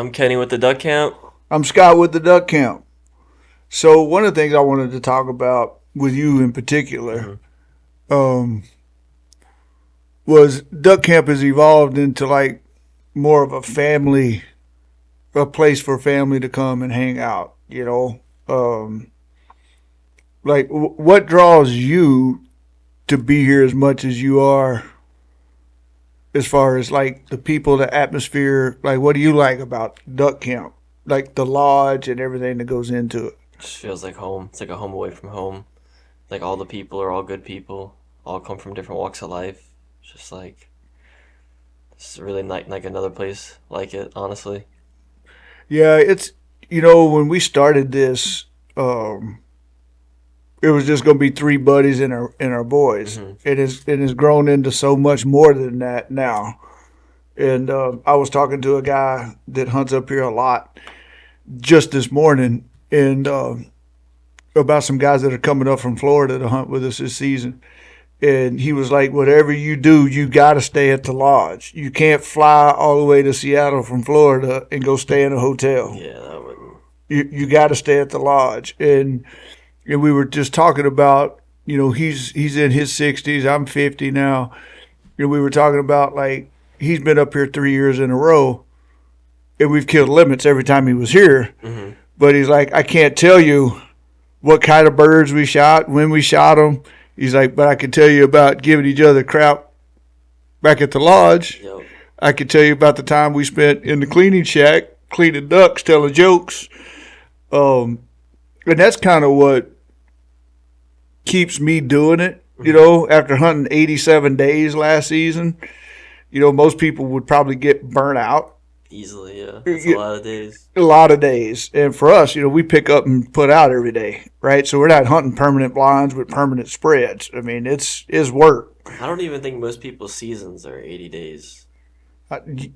I'm Kenny with the Duck Camp. I'm Scott with the Duck Camp. So one of the things I wanted to talk about with you in particular Hmm. um, was Duck Camp has evolved into like more of a place for family to come and hang out. What draws you to be here as much as you are, as far as like the people, the atmosphere. Like, what do you like about Duck Camp? Like the lodge and everything that goes into it. Just feels like home. It's like a home away from home. Like all the people are all good people. All come from different walks of life. It's just like it's really like another place like it. Honestly. Yeah, it's when we started this, um, it was just going to be three buddies and our boys. Hmm. It has grown into so much more than that now. And I was talking to a guy that hunts up here a lot just this morning, and about some guys that are coming up from Florida to hunt with us this season. And he was like, "Whatever you do, you got to stay at the lodge. You can't fly all the way to Seattle from Florida and go stay in a hotel. Yeah, that wouldn't. You got to stay at the lodge." And we were just talking about, he's in his 60s. I'm 50 now. And we were talking about like he's been up here 3 years in a row, and we've killed limits every time he was here. Hmm. But he's like, I can't tell you what kind of birds we shot, when we shot them. He's like, but I can tell you about giving each other crap back at the lodge. Yep. I can tell you about the time we spent in the cleaning shack cleaning ducks, telling jokes. And that's kind of what keeps me doing it. After hunting 87 days last season, most people would probably get burnt out Easily, yeah. That's a lot of days. a lot of days. And for us, we pick up and put out every day, right? So we're not hunting permanent blinds with permanent spreads. I mean, it's work. I don't even think most people's seasons are 80 days.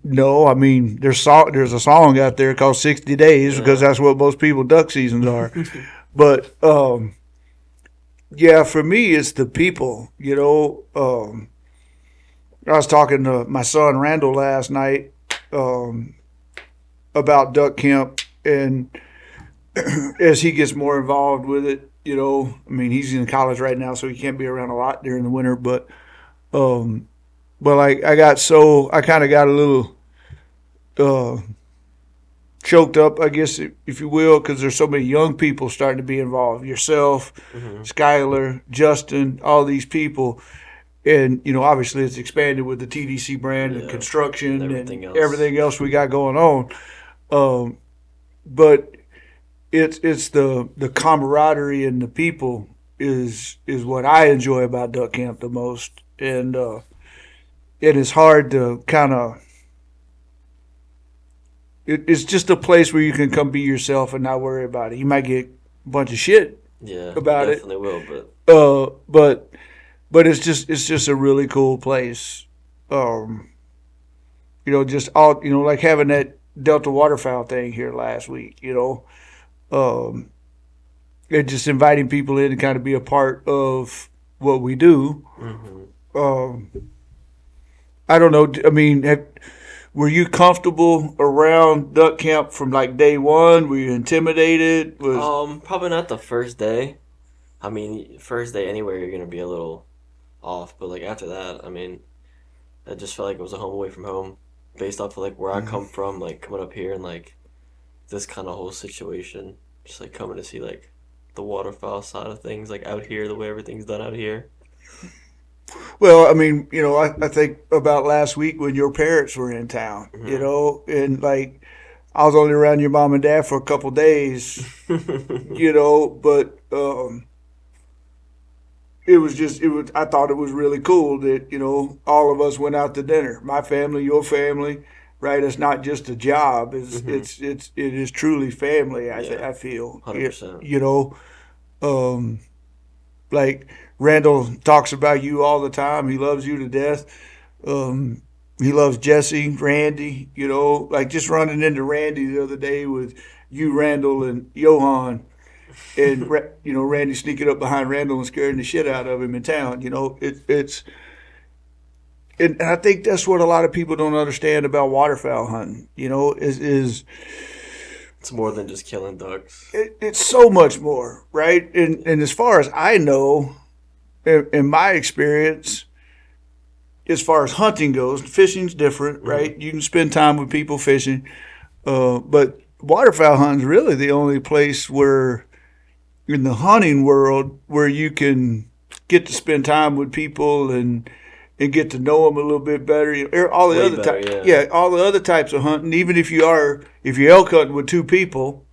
No, I mean, there's a song out there called 60 Days because Yeah. that's what most people duck seasons are. But yeah, for me, it's the people. I was talking to my son Randall last night um, about duck camp, and as he gets more involved with it, I mean, he's in college right now, so he can't be around a lot during the winter. Um, but like, I kind of got a little uh, choked up, I guess, if you will, because there's so many young people starting to be involved. Yourself, Hmm. Skylar, Justin, all these people. And, obviously it's expanded with the TDC brand and Yeah. And construction everything and else. everything else we got going on. Um, but it's the camaraderie and the people is what I enjoy about duck camp the most. And it is hard to kind of it's just a place where you can come be yourself and not worry about it. You might get a bunch of shit Yeah, you about it, definitely will. But but it's just a really cool place. Um, just all like having that Delta waterfowl thing here last week. Um, and just inviting people in to kind of be a part of what we do. hmm Um, I don't know. I mean, were you comfortable around duck camp from like day one? Were you intimidated? probably not the first day. I mean, first day anywhere you're gonna be a little off, but like after that, I mean, I just felt like it was a home away from home, based off of like where I come from, like coming up here and like this kind of whole situation, just like coming to see like the waterfowl side of things, like out here, the way everything's done out here. Well, I mean, I think about last week when your parents were in town, Hmm. and like I was only around your mom and dad for a couple days, but I thought it was really cool that, all of us went out to dinner. My family, your family, right? It's not just a job. Hmm. It is truly family, Yeah, I feel. 100%. Um, like Randall talks about you all the time. He loves you to death. Um, he loves Jesse, Randy, like just running into Randy the other day with you, Randall, and Johan, and Randy sneaking up behind Randall and scaring the shit out of him in town. and I think that's what a lot of people don't understand about waterfowl hunting. Is It's more than just killing ducks. it's so much more, right? And as far as I know, in my experience, as far as hunting goes, fishing's different, right? You can spend time with people fishing, but waterfowl hunting's really the only place where, in the hunting world, where you can get to spend time with people and get to know them a little bit better. All the Way other better, all the other types of hunting. Even if you're elk hunting with two people,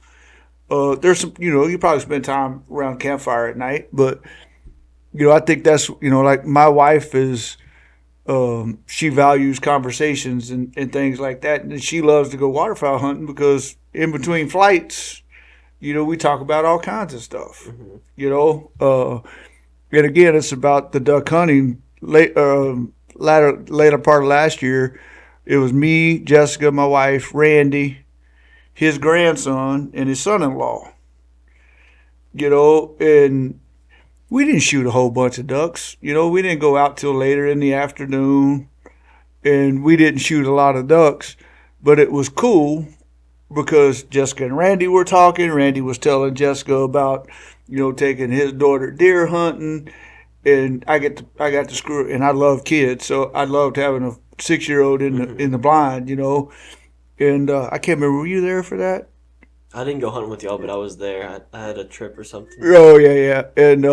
there's some, you probably spend time around campfire at night. But I think that's, like my wife is, she values conversations and things like that, and she loves to go waterfowl hunting because in between flights, we talk about all kinds of stuff. And again, it's about the duck hunting. Later part of last year, it was me, Jessica, my wife, Randy, his grandson, and his son-in-law. And we didn't shoot a whole bunch of ducks. We didn't go out till later in the afternoon, and we didn't shoot a lot of ducks. But it was cool because Jessica and Randy were talking. Randy was telling Jessica about, taking his daughter deer hunting. And I got to screw, and I love kids, so I loved having a 6-year-old in the blind, And I can't remember, were you there for that? I didn't go hunting with y'all, but I was there. I had a trip or something. Oh yeah, and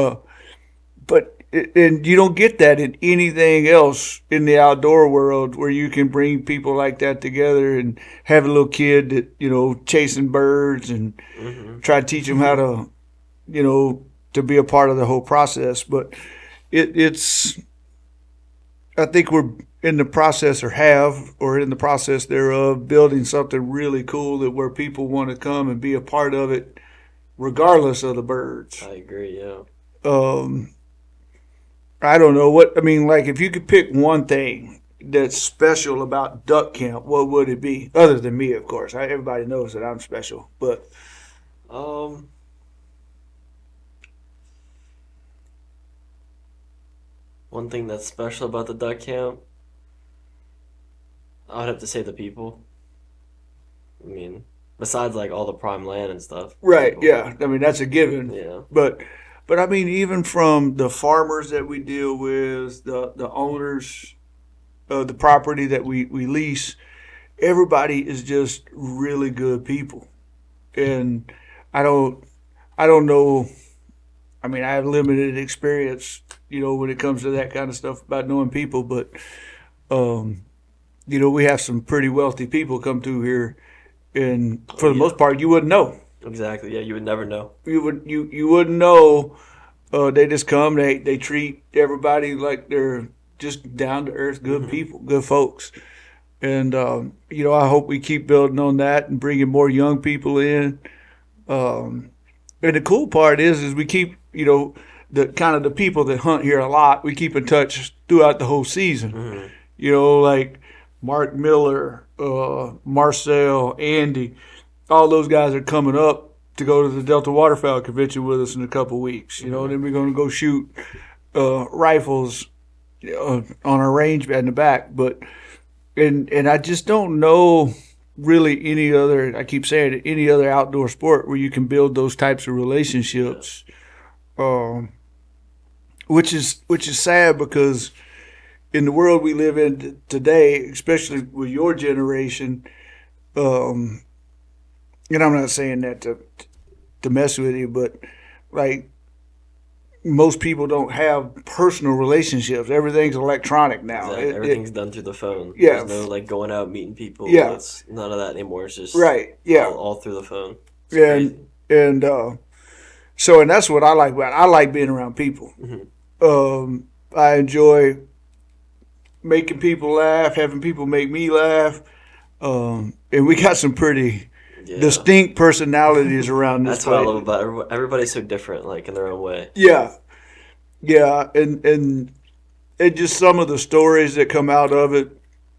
and you don't get that in anything else in the outdoor world where you can bring people like that together and have a little kid that chasing birds and try to teach them how to, to be a part of the whole process, but. It's I think we're in the process in the process thereof building something really cool where people want to come and be a part of it regardless of the birds. I agree, yeah. I don't know like if you could pick one thing that's special about duck camp, what would it be? Other than me, of course. Everybody knows that I'm special, but one thing that's special about the duck camp, I would have to say the people. I mean, besides like all the prime land and stuff. Right, people. yeah. That's a given. Yeah. But even from the farmers that we deal with, the owners of the property that we lease, everybody is just really good people. And I don't know. I have limited experience, when it comes to that kind of stuff about knowing people, but, we have some pretty wealthy people come through here, and for the most part, you wouldn't know. Exactly. Yeah, you would never know. You wouldn't know. They just come. They treat everybody like they're just down to earth, good people, good folks. And I hope we keep building on that and bringing more young people in. And the cool part is we keep the people that hunt here a lot. We keep in touch throughout the whole season. Like Mark Miller, Marcel, Andy, all those guys are coming up to go to the Delta Waterfowl Convention with us in a couple weeks. Then we're going to go shoot rifles on our range in the back. But and I just don't know really any other. I keep saying it, any other outdoor sport where you can build those types of relationships. Which is sad because in the world we live in today, especially with your generation, and I'm not saying that to mess with you, but like most people don't have personal relationships. Everything's electronic now. Exactly. Everything's done through the phone. Yeah. There's no like going out meeting people. Yeah. It's none of that anymore. It's just right. Yeah. all through the phone. It's and crazy. and so and that's what I like about it. I like being around people. I enjoy making people laugh, having people make me laugh, and we got some pretty distinct personalities around this That's what I place. love about it. Everybody's so different, like in their own way. Yeah, and just some of the stories that come out of it,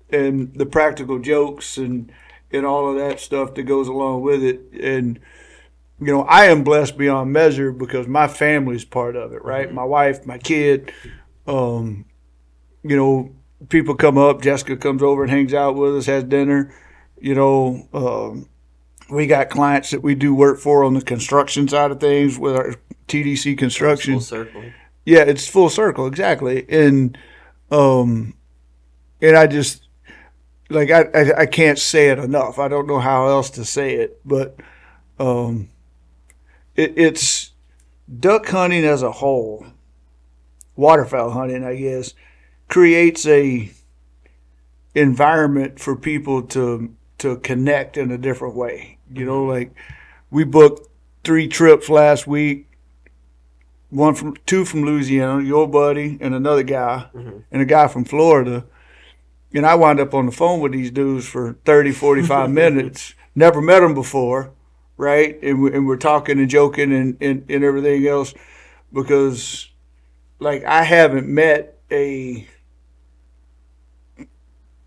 and the practical jokes and all of that stuff that goes along with it. And I am blessed beyond measure because my family's part of it, right? My wife, my kid, people come up. Jessica comes over and hangs out with us, has dinner. You know, we got clients that we do work for on the construction side of things with our TDC construction. Full circle. Yeah, it's full circle, exactly. And I just like I can't say it enough. I don't know how else to say it, but it's duck hunting as a whole, waterfowl hunting, I guess, creates a environment for people to connect in a different way. You know, like we booked 3 trips last week. Two from Louisiana, your buddy and another guy, and a guy from Florida. And I wound up on the phone with these dudes for 30, 45 minutes. Never met them before, right? And we're talking and joking and everything else because, like, I haven't met and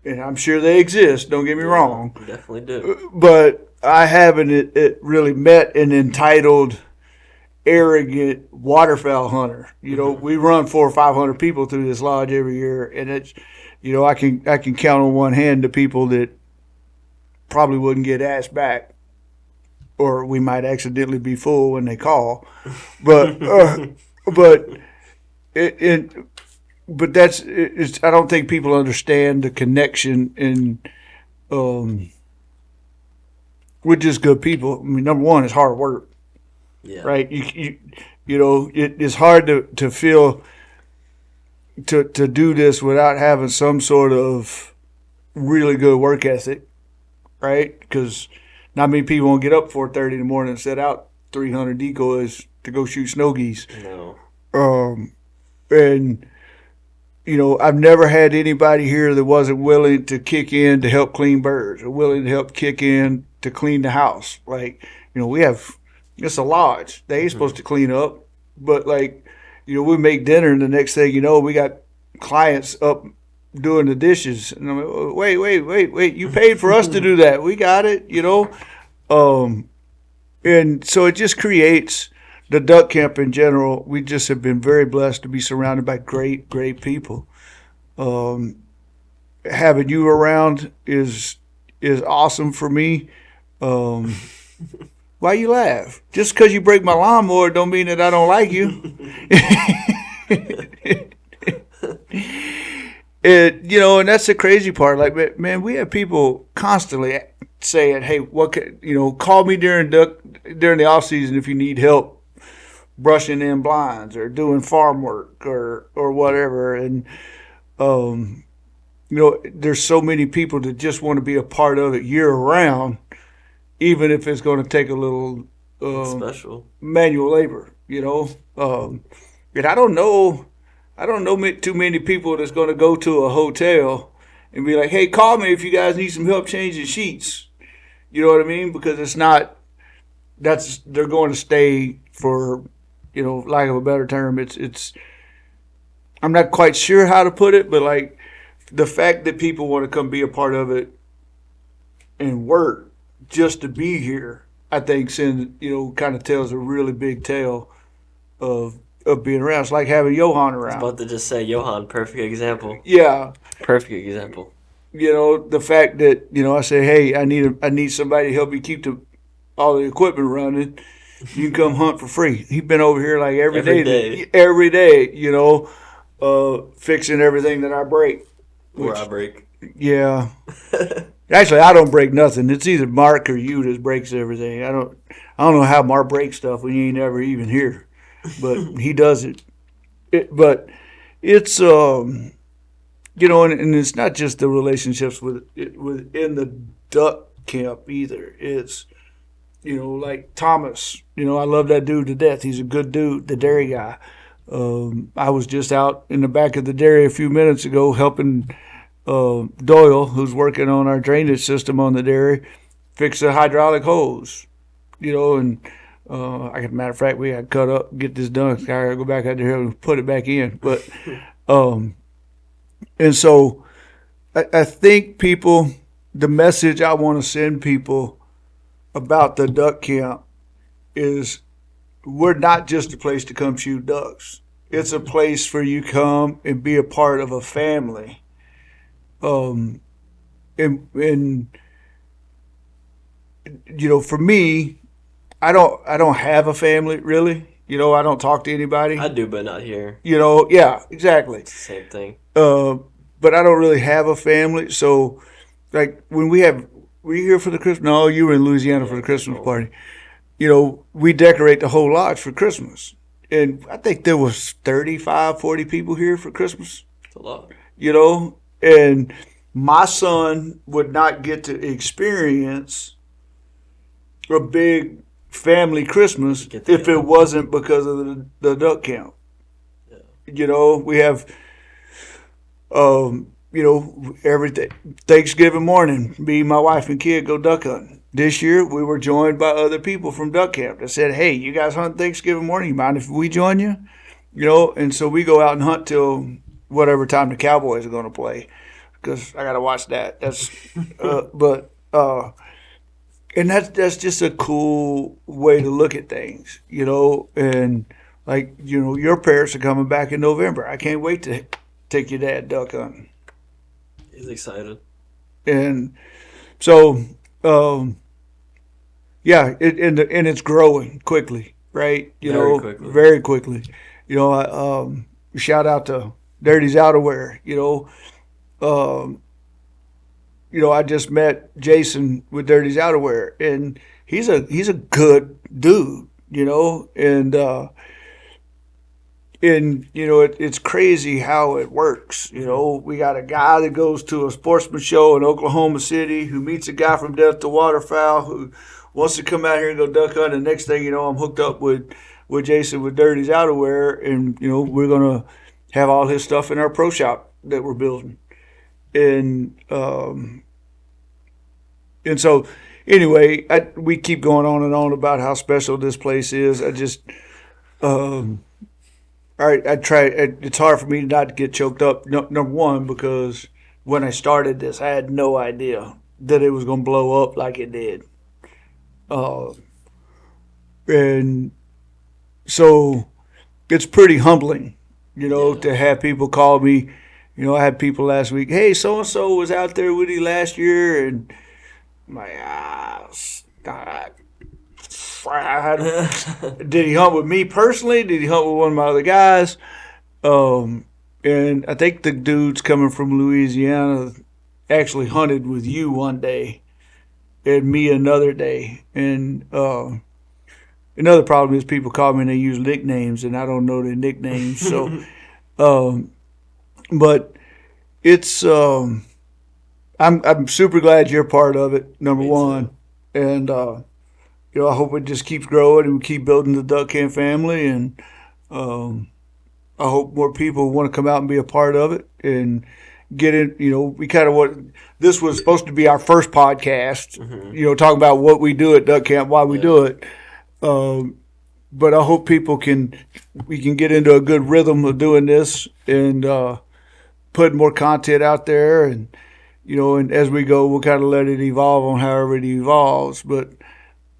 I'm sure they exist, don't get me wrong. You definitely do. But I haven't really met an entitled, arrogant waterfowl hunter. You know, we run 400 or 500 people through this lodge every year, and it's, you know, I can count on one hand the people that probably wouldn't get asked back, or we might accidentally be full when they call. But I don't think people understand the connection and we're just good people. I mean, number one is hard work. Yeah. Right. You know, it's hard to feel to do this without having some sort of really good work ethic, right? Because not many people won't get up 4:30 in the morning and set out 300 decoys to go shoot snow geese. No. And you know, I've never had anybody here that wasn't willing to kick in to help clean birds or willing to help kick in to clean the house. Like, you know, it's a lodge. They ain't supposed to clean up. But, like, you know, we make dinner, and the next thing you know, we got clients up doing the dishes. And I'm like, wait. You paid for us to do that. We got it, you know. And so it just creates the duck camp in general. We just have been very blessed to be surrounded by great, great people. Having you around is awesome for me. Why you laugh? Just because you break my lawnmower don't mean that I don't like you. You know, and that's the crazy part. Like, man, we have people constantly saying, "Hey, call me during the off season if you need help brushing in blinds or doing farm work or whatever." And you know, there's so many people that just want to be a part of it year round. Even if it's going to take a little special manual labor, you know. And I don't know too many people that's going to go to a hotel and be like, "Hey, call me if you guys need some help changing sheets." You know what I mean? Because they're going to stay for, you know, lack of a better term. It's I'm not quite sure how to put it, but like the fact that people want to come be a part of it and work just to be here, I think kind of tells a really big tale of being around. It's like having Johan around. I was about to just say Johan, perfect example. Yeah. Perfect example. You know, the fact that, you know, I say, "Hey, I need somebody to help me keep all the equipment running. You can come hunt for free." He's been over here like every day, you know, fixing everything that I break. Or I break. Yeah. Actually, I don't break nothing. It's either Mark or you that breaks everything. I don't know how Mark breaks stuff when you ain't never even here, but he does it. But it's you know, and it's not just the relationships within the duck camp either. It's, you know, like Thomas. You know, I love that dude to death. He's a good dude, the dairy guy. I was just out in the back of the dairy a few minutes ago helping Doyle, who's working on our drainage system on the dairy, fix a hydraulic hose. You know, and matter of fact, we got to cut up, get this done. I got to go back out there and put it back in. But and so I think the message I want to send people about the duck camp is we're not just a place to come shoot ducks. It's a place for you to come and be a part of a family And for me, I don't have a family really. I don't talk to anybody. I do, but not here. Yeah, exactly. It's the same thing. But I don't really have a family. So, like when were you here for the Christmas? No, you were in Louisiana for the Christmas party. We decorate the whole lodge for Christmas, and I think there was 35, 40 people here for Christmas. It's a lot. And my son would not get to experience a big family Christmas if it wasn't because of the duck camp. Yeah. We have, every Thanksgiving morning, me, my wife, and kid go duck hunting. This year, we were joined by other people from duck camp that said, "Hey, you guys hunt Thanksgiving morning? You mind if we join you?" And so we go out and hunt till whatever time the Cowboys are going to play, because I got to watch that. That's, and that's just a cool way to look at things, and like, your parents are coming back in November. I can't wait to take your dad duck hunting. He's excited. And so, yeah, and it's growing quickly, right? Very quickly. Shout out to Dirty's Outerwear. I just met Jason with Dirty's Outerwear, and he's a good dude, and it's crazy how it works. We got a guy that goes to a sportsman show in Oklahoma City who meets a guy from Death to Waterfowl who wants to come out here and go duck hunt. And next thing you know, I'm hooked up with Jason with Dirty's Outerwear, and we're gonna have all his stuff in our pro shop that we're building. And so anyway, we keep going on and on about how special this place is. I just I try. It's hard for me not to get choked up. Number one, because when I started this, I had no idea that it was going to blow up like it did. And so it's pretty humbling, to have people call me. I had people last week, "Hey, so-and-so was out there with you last year," and I'm like, did he hunt with me personally? Did he hunt with one of my other guys? And I think the dudes coming from Louisiana actually hunted with you one day and me another day. And another problem is people call me and they use nicknames, and I don't know their nicknames. So, but it's I'm super glad you're part of it. Number one, and I hope it just keeps growing and we keep building the Duck Camp family, and I hope more people want to come out and be a part of it and get in. We kind of this was supposed to be our first podcast, talking about what we do at Duck Camp, why we do it. But I hope we can get into a good rhythm of doing this and putting more content out there, and and as we go, we'll kind of let it evolve on however it evolves. But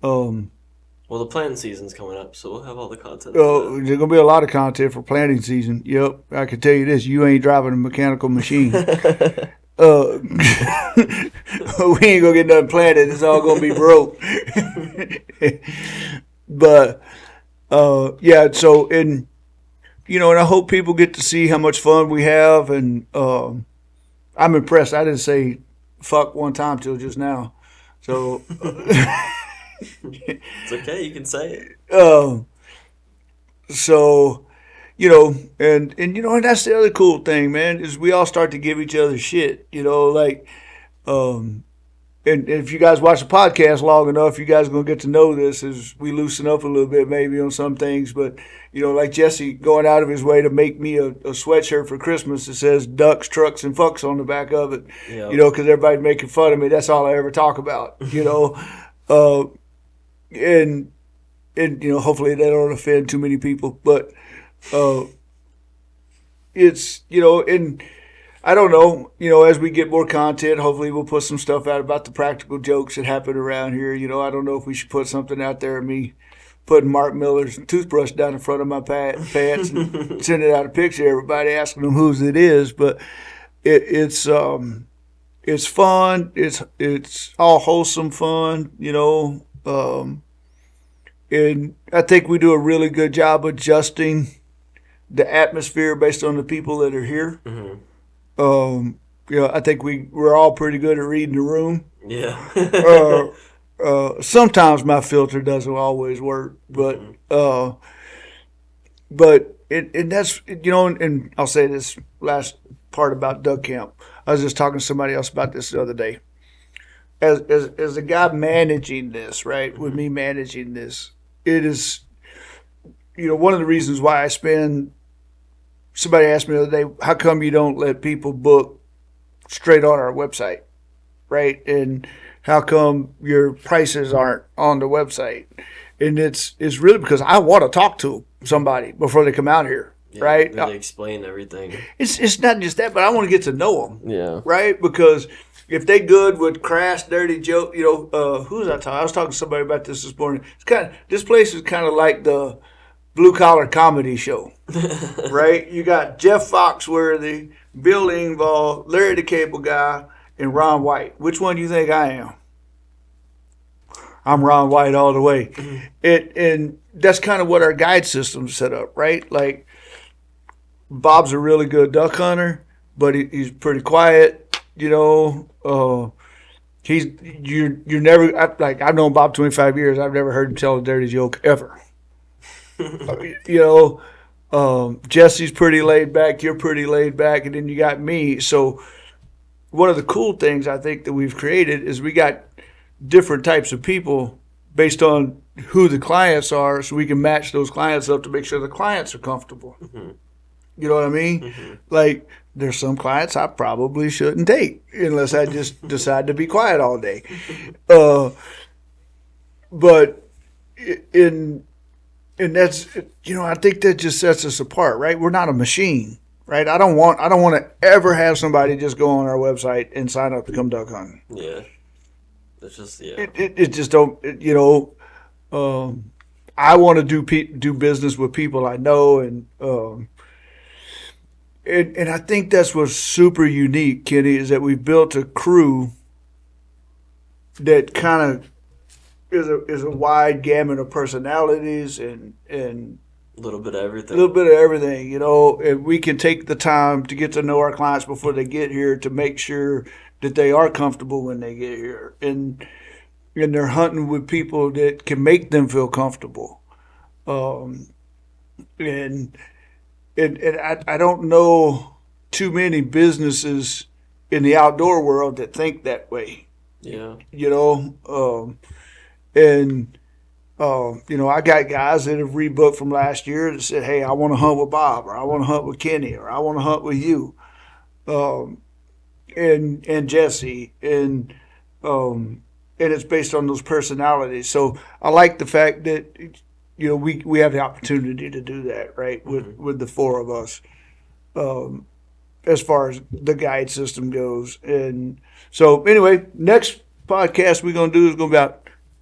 well, the planting season's coming up, so we'll have all the content. There's going to be a lot of content for planting season. Yep, I can tell you this: you ain't driving a mechanical machine. We ain't gonna get nothing planted. It's all gonna be broke. But yeah. So and I hope people get to see how much fun we have, and I'm impressed. I didn't say fuck one time till just now, so. It's okay, you can say it. So, and that's the other cool thing, man, is we all start to give each other shit, like, and if you guys watch the podcast long enough, you guys are going to get to know this as we loosen up a little bit maybe on some things. But, like Jesse going out of his way to make me a sweatshirt for Christmas that says ducks, trucks, and fucks on the back of it, because everybody's making fun of me. That's all I ever talk about, And hopefully they don't offend too many people, but it's and I don't know, as we get more content, hopefully we'll put some stuff out about the practical jokes that happen around here. I don't know if we should put something out there of me putting Mark Miller's toothbrush down in front of my pants and sending out a picture to everybody, asking them whose it is. But it's it's fun. It's all wholesome fun, and I think we do a really good job adjusting the atmosphere based on the people that are here. I think we're all pretty good at reading the room. Yeah. Sometimes my filter doesn't always work, but and that's and I'll say this last part about Duck Camp. I was just talking to somebody else about this the other day. As a guy managing this, right? With me managing this, it is one of the reasons why I spend. Somebody asked me the other day, how come you don't let people book straight on our website, right? And how come your prices aren't on the website? And it's really because I want to talk to somebody before they come out here, right? Really explain everything. It's not just that, but I want to get to know them, Yeah. right? Because if they good with crass, dirty joke, who was I talking? I was talking to somebody about this morning. This place is kind of like the blue collar comedy show, right? You got Jeff Foxworthy, Bill Engvall, Larry the Cable Guy, and Ron White. Which one do you think I am? I'm Ron White all the way. And that's kind of what our guide system's set up, right? Like Bob's a really good duck hunter, but he's pretty quiet, You're never I've known Bob 25 years. I've never heard him tell a dirty joke ever. Jesse's pretty laid back. You're pretty laid back, and then you got me. So one of the cool things I think that we've created is we got different types of people based on who the clients are, so we can match those clients up to make sure the clients are comfortable. You know what I mean? Like there's some clients I probably shouldn't date unless I just decide to be quiet all day. But and that's I think that just sets us apart, right? We're not a machine, right? I don't want to ever have somebody just go on our website and sign up to come duck hunting. Yeah. It's just It just don't I want to do business with people I know, and I think that's what's super unique, Kenny, is that we've built a crew that kind of is a wide gamut of personalities and a little bit of everything. And we can take the time to get to know our clients before they get here to make sure that they are comfortable when they get here, and they're hunting with people that can make them feel comfortable. And I don't know too many businesses in the outdoor world that think that way. Yeah. I got guys that have rebooked from last year that said, hey, I want to hunt with Bob, or I want to hunt with Kenny, or I want to hunt with you, and Jesse, and it's based on those personalities. So I like the fact that we have the opportunity to do that, right, with the four of us, as far as the guide system goes. And so anyway, next podcast we're gonna do is gonna be about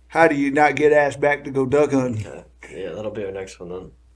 how do you not get asked back to go duck hunting. Yeah, that'll be our next one then.